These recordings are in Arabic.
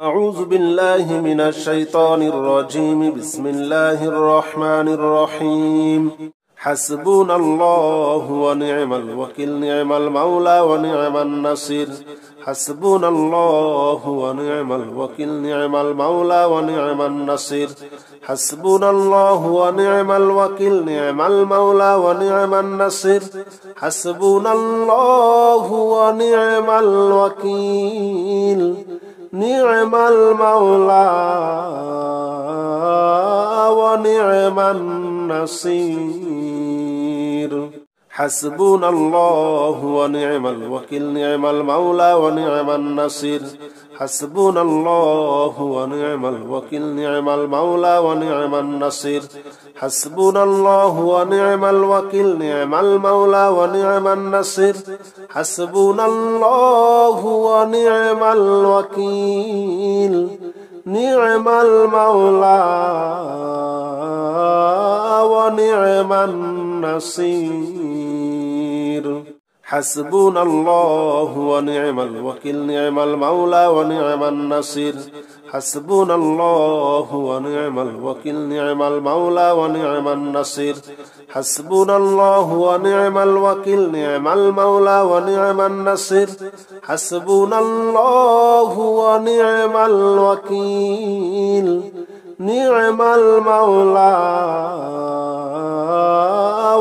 أعوذ بالله من الشيطان الرجيم. بسم الله الرحمن الرحيم. حسبنا الله ونعم الوكيل، نعم المولى ونعم النصير. حسبنا الله ونعم الوكيل، نعم المولى ونعم النصير. حسبنا الله ونعم الوكيل، نعم المولى ونعم النصير. حسبنا الله ونعم الوكيل، نعم المولى ونعم النصير. حسبنا الله ونعم الوكيل، نعم المولى ونعم النصير. حسبنا الله ونعم الوكيل، نعم المولى ونعم النصير. حسبنا الله ونعم الوكيل، نعم المولى ونعم النصير. حسبنا الله ونعم الوكيل، نعم المولى ونعم النصير. حسبنا الله ونعم الوكيل، نعم المولى ونعم النصير. حسبنا الله ونعم الوكيل، نعم المولى ونعم النصير. حسبنا الله ونعم الوكيل، نعم المولى ونعم النصير. حسبنا الله ونعم الوكيل، نعم المولى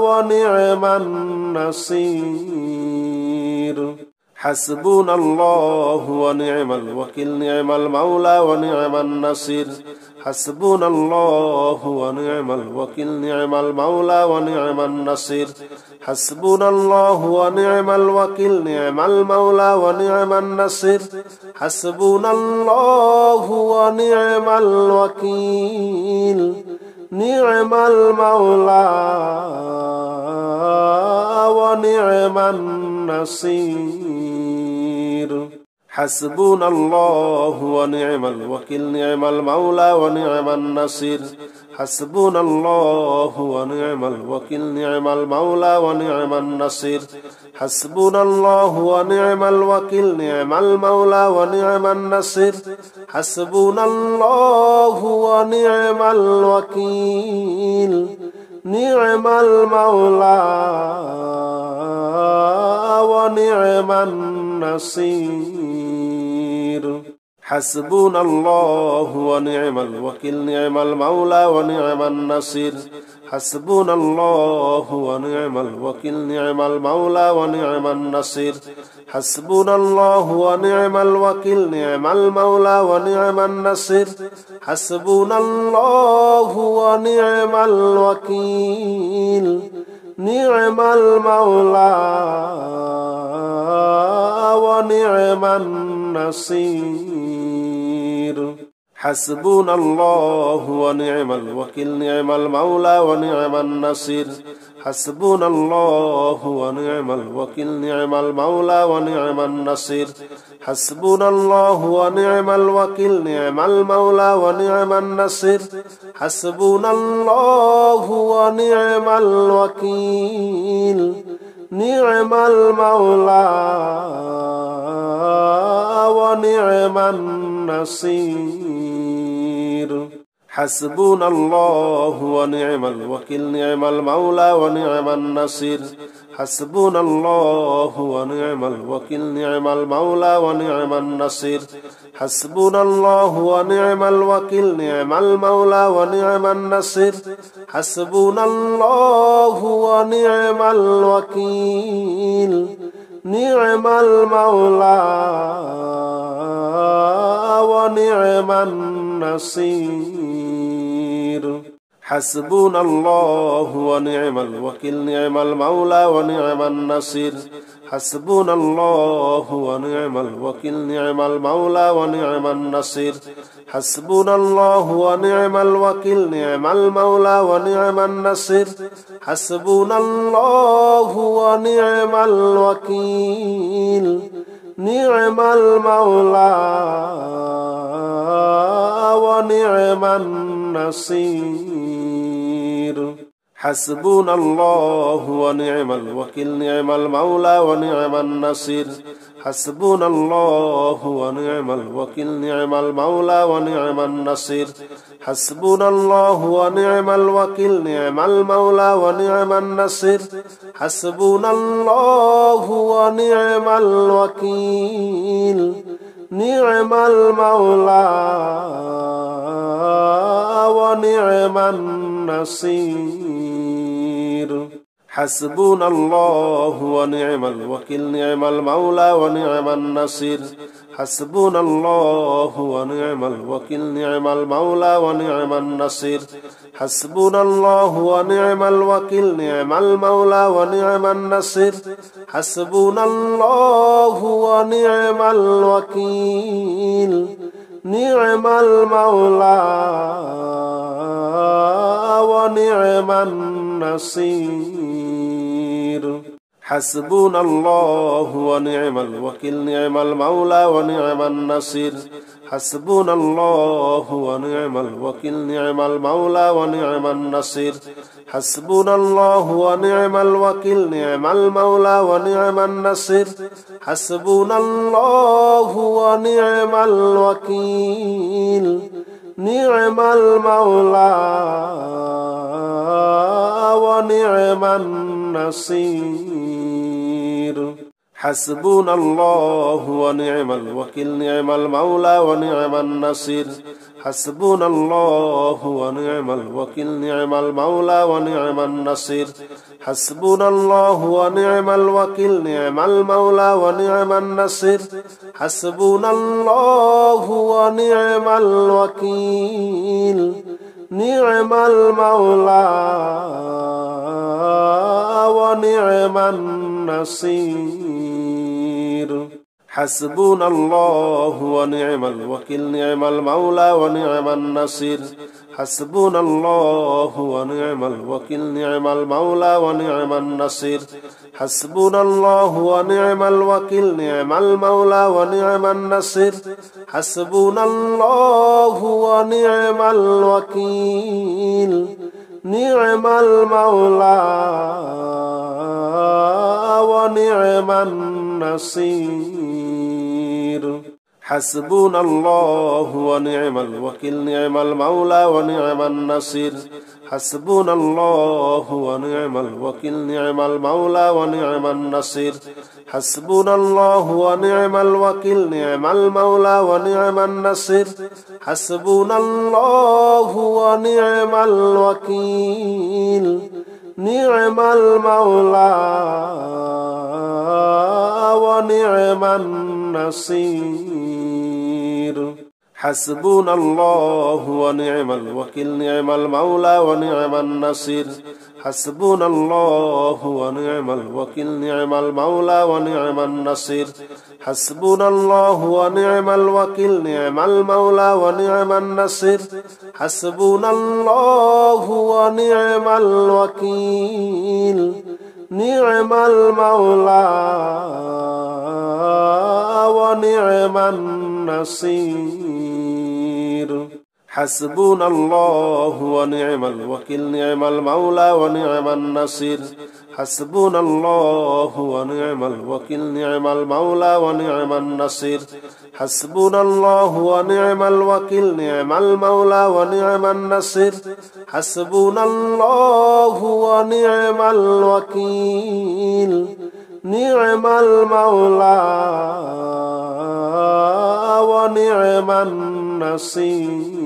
ونعم النصير. حسبنا الله ونعم الوكيل، نعم المولى ونعم النصير. حسبنا الله ونعم الوكيل، نعم المولى ونعم النصير. حسبنا الله ونعم الوكيل، نعم المولى ونعم النصير. حسبنا الله ونعم الوكيل، نعم المولى ونعم النصير. حسبنا الله ونعم الوكيل، نعم المولى ونعم النصير. حسبنا الله ونعم الوكيل، نعم المولى ونعم النصير. حسبنا الله ونعم الوكيل، نعم المولى ونعم النصير. حسبنا الله ونعم الوكيل، نعم المولى ونعم النصير. حسبنا الله ونعم الوكيل، نعم المولى ونعم النصير. حسبنا الله ونعم الوكيل، نعم المولى ونعم النصير. حسبنا الله ونعم الوكيل، نعم المولى ونعم النصير. حسبنا الله ونعم الوكيل، نعم المولى ونعم النصير. حسبنا الله ونعم الوكيل، نعم المولى ونعم النصير. حسبنا الله ونعم الوكيل، نعم المولى ونعم النصير. حسبنا الله ونعم الوكيل، نعم المولى ونعم النصير. حسبنا الله ونعم الوكيل، نعم المولى ونعم النصير. حسبنا الله ونعم الوكيل، نعم المولى ونعم النصير. حسبنا الله ونعم الوكيل، نعم المولى ونعم النصير. حسبنا الله ونعم الوكيل، نعم المولى ونعم النصير. حسبنا الله ونعم الوكيل، نعم المولى ونعم النصير. حسبنا الله ونعم الوكيل، نعم المولى ونعم النصير. حسبنا الله ونعم الوكيل، نعم المولى ونعم النصير. حسبنا الله ونعم الوكيل، نعم المولى ونعم النصير. حسبنا الله ونعم الوكيل، نعم المولى ونعم النصير. حسبنا الله ونعم الوكيل نعم المولى ونعم النصير حسبنا الله ونعم الوكيل نعم المولى ونعم النصير حسبنا الله ونعم الوكيل نعم المولى ونعم النصير حسبنا الله ونعم الوكيل نعم المولى ونعم النصير حسبنا الله ونعم الوكيل نعم المولى ونعم النصير حسبنا الله ونعم الوكيل نعم المولى ونعم النصير حسبنا الله ونعم الوكيل نعم المولى ونعم النصير حسبنا الله ونعم الوكيل نعم المولى ونعم النصير حسبنا الله ونعم الوكيل نعم المولى ونعم النصير حسبنا الله ونعم الوكيل نعم المولى ونعم النصير حسبنا الله ونعم الوكيل نعم المولى ونعم النصير حسبنا الله ونعم الوكيل نعم المولى ونعم النصير حسبنا الله ونعم الوكيل نعم المولى ونعم النصير حسبنا الله ونعم الوكيل نعم المولى ونعم النصير حسبنا الله ونعم الوكيل نعم المولى ونعم النصير حسبنا الله ونعم الوكيل نعم المولى ونعم النصير حسبنا الله ونعم الوكيل نعم المولى ونعم النصير حسبنا الله ونعم الوكيل نعم المولى ونعم النصير حسبنا الله ونعم الوكيل نعم المولى ونعم النصير حسبنا الله ونعم الوكيل نعم المولى ونعم النصير حسبنا الله ونعم الوكيل نعم المولى ونعم النصير حسبنا الله ونعم الوكيل نعم المولى ونعم النصير حسبنا الله ونعم الوكيل نعم المولى ونعم النصير حسبنا الله ونعم الوكيل نعم المولى ونعم النصير حسبنا الله ونعم الوكيل نعم المولى ونعم النصير حسبنا الله ونعم الوكيل نعم المولى ونعم النصير حسبنا الله ونعم الوكيل نعم المولى ونعم النصير حسبنا الله ونعم الوكيل نعم المولى ونعم النصير حسبنا الله ونعم الوكيل نعم المولى ونعم النصير حسبنا الله ونعم الوكيل نعم المولى ونعم النصير حسبنا الله ونعم الوكيل نعم المولى ونعم النصير حسبنا الله ونعم الوكيل نعم المولى ونعم النصير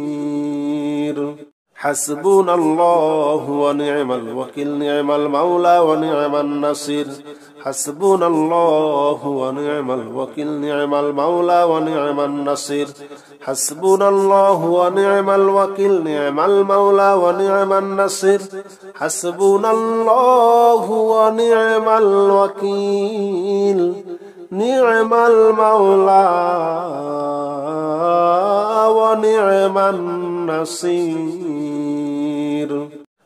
حسبنا الله ونعم الوكيل نعم المولى ونعم النصير حسبنا الله ونعم الوكيل نعم المولى ونعم النصير حسبنا الله ونعم الوكيل نعم المولى ونعم النصير حسبنا الله ونعم الوكيل نعم المولى ونعم النصير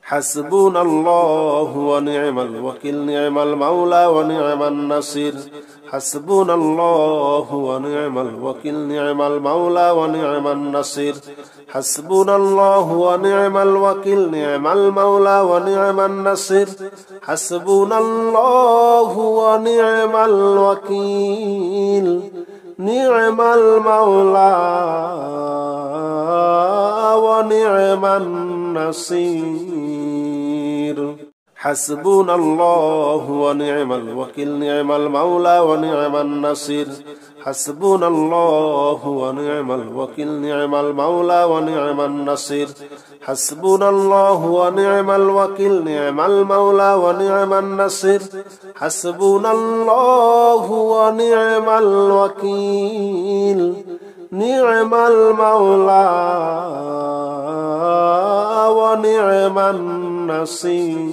حسبنا الله ونعم الوكيل نعم المولى ونعم النصير حسبنا الله ونعم الوكيل نعم المولى ونعم النصير حسبنا الله ونعم الوكيل نعم المولى ونعم النصير حسبنا الله ونعم الوكيل نعم المولى ونعم النصير حسبنا الله ونعم الوكيل نعم المولى ونعم النصير حسبنا الله ونعم الوكيل نعم المولى ونعم النصير حسبنا الله ونعم الوكيل نعم المولى ونعم النصير حسبنا الله ونعم الوكيل نعم المولى ونعم النصير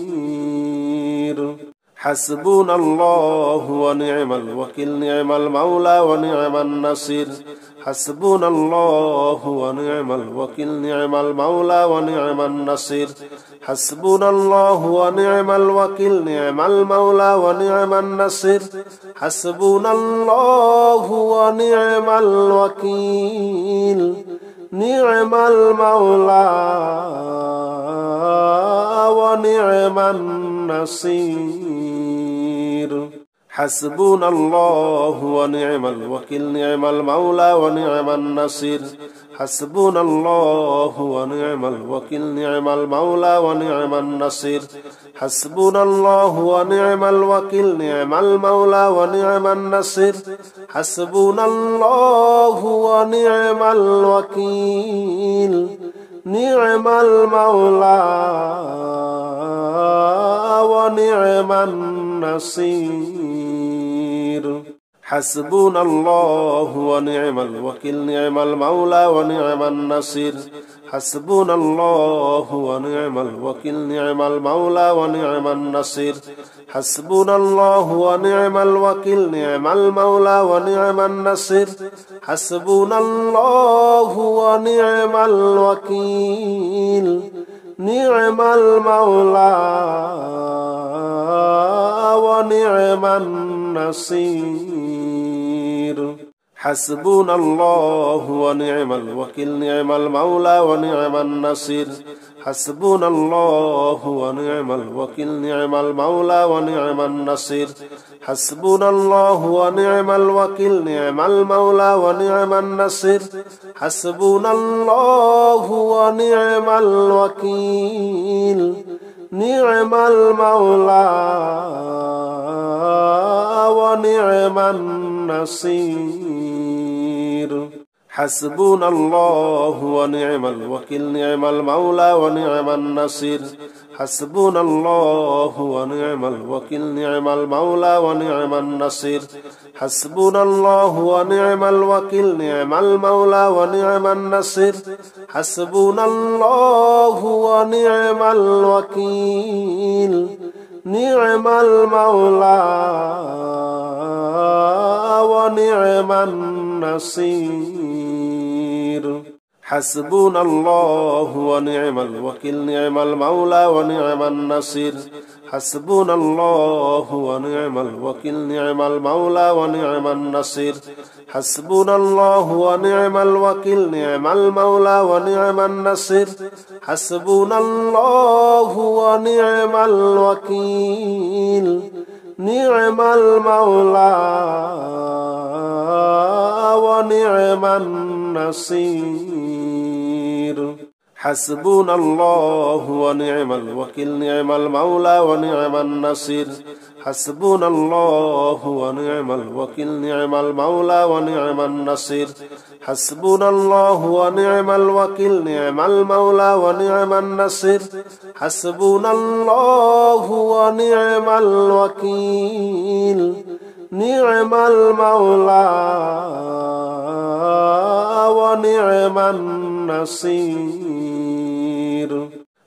حسبنا الله ونعم الوكيل نعم المولى ونعم النصير حسبنا الله ونعم الوكيل نعم المولى ونعم النصير حسبنا الله ونعم الوكيل نعم المولى ونعم النصير حسبنا الله ونعم الوكيل نعم المولى ونعم النصير حسبنا الله ونعم الوكيل نعم المولى ونعم النصير حسبنا الله ونعم الوكيل نعم المولى ونعم النصير حسبنا الله ونعم الوكيل نعم المولى ونعم النصير حسبنا الله ونعم الوكيل نعم المولى ونعم النصير حسبنا الله ونعم الوكيل نعم المولى ونعم النصير حسبنا الله ونعم الوكيل نعم المولى ونعم النصير حسبنا الله ونعم الوكيل نعم المولى ونعم النصير حسبنا الله ونعم الوكيل نعم المولى ونعم النصير حسبنا الله ونعم الوكيل نعم المولى ونعم النصير حسبنا الله ونعم الوكيل نعم المولى ونعم النصير حسبنا الله ونعم الوكيل نعم المولى ونعم النصير حسبنا الله ونعم الوكيل نعم المولى ونعم النصير حسبنا الله ونعم الوكيل نعم المولى ونعم النصير حسبنا الله ونعم الوكيل نعم المولى ونعم النصير حسبنا الله ونعم الوكيل نعم المولى ونعم النصير حسبنا الله ونعم الوكيل نعم المولى ونعم النصير حسبنا الله ونعم الوكيل نعم المولى ونعم النصير حسبنا الله ونعم الوكيل نعم المولى ونعم النصير حسبنا الله ونعم الوكيل نعم المولى ونعم النصير حسبنا الله ونعم الوكيل نعم المولى ونعم النصير حسبنا الله ونعم الوكيل نعم المولى ونعم النصير حسبنا الله ونعم الوكيل نعم المولى ونعم النصير حسبنا الله ونعم الوكيل نعم المولى ونعم النصير حسبنا الله ونعم الوكيل نعم المولى ونعم النصير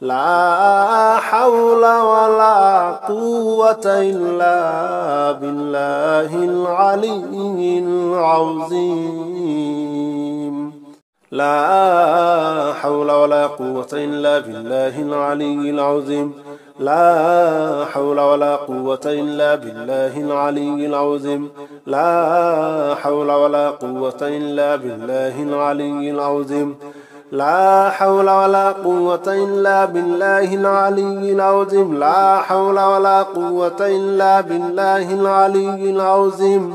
لا حول ولا قوة إلا بالله العلي العظيم لا حول ولا قوة إلا بالله العلي العظيم لا حول ولا قوة إلا بالله العلي العظيم لا حول ولا قوة إلا بالله العلي العظيم لا حول ولا قوة إلا بالله العلي العظيم لا حول ولا قوة إلا بالله العلي العظيم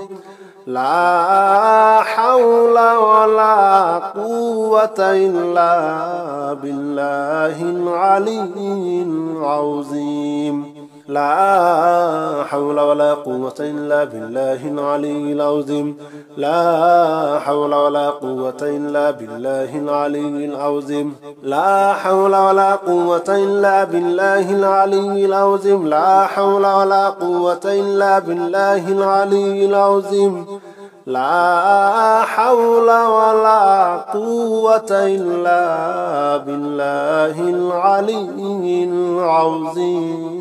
لا حول ولا قوة إلا بالله العلي العظيم لا حول ولا قوة إلا بالله العلي العظيم لا حول ولا قوة إلا بالله العلي العظيم لا حول ولا قوة إلا بالله العلي العظيم لا حول ولا قوة إلا بالله العلي العظيم لا حول ولا قوة إلا بالله العلي العظيم